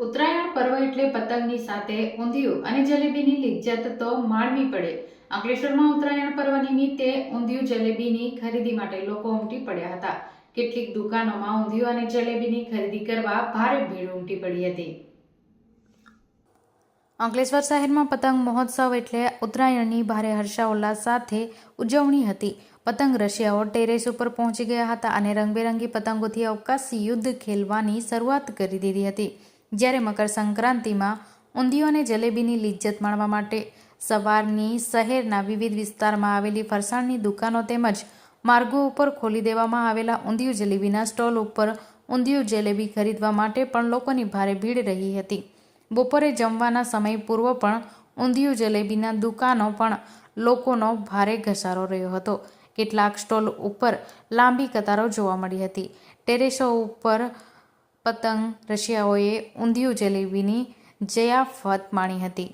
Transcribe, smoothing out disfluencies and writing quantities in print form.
ઉત્તરાયણ પર્વ એટલે પતંગની સાથે ઊંધિયું અને જલેબીની લિજ્જત તો માણવી પડે। અંકલેશ્વરમાં ઉત્તરાયણ પર્વ નિમિત્તે ઊંધિયું જલેબીની ખરીદી માટે લોકો ઉમટી પડ્યા હતા। કેટલીક દુકાનોમાં ઊંધિયું અને જલેબીની ખરીદી કરવા ભારે ભીડ ઉમટી પડી હતી। અંકલેશ્વર શહેરમાં પતંગ મહોત્સવ એટલે ઉત્તરાયણની ભારે હર્ષોલ્લાસ સાથે ઉજવણી હતી। પતંગ રશિયાઓ ટેરેસ ઉપર પહોંચી ગયા હતા અને રંગબેરંગી પતંગોથી અવકાશી યુદ્ધ ખેલવાની શરૂઆત કરી દીધી હતી। જ્યારે મકર સંક્રાંતિમાં ઊંધિયું અને જલેબીની લિજ્જત માણવા માટે સવારની શહેરના વિવિધ વિસ્તારમાં આવેલી ફરસાણની દુકાનો તેમજ માર્ગો ઉપર ખોલી દેવામાં આવેલા ઊંધિયું જલેબીના સ્ટોલ ઉપર ઊંધિયું જલેબી ખરીદવા માટે પણ લોકોની ભારે ભીડ રહી હતી। બપોરે જમવાના સમય પૂર્વ પણ ઊંધિયું જલેબીના દુકાનો પણ લોકોનો ભારે ઘસારો રહ્યો હતો। કેટલાક સ્ટોલ ઉપર લાંબી કતારો જોવા મળી હતી। ટેરેસો ઉપર પતંગ રશિયાઓએ ઊંધિયું જલેબીની જયાફત માણી હતી।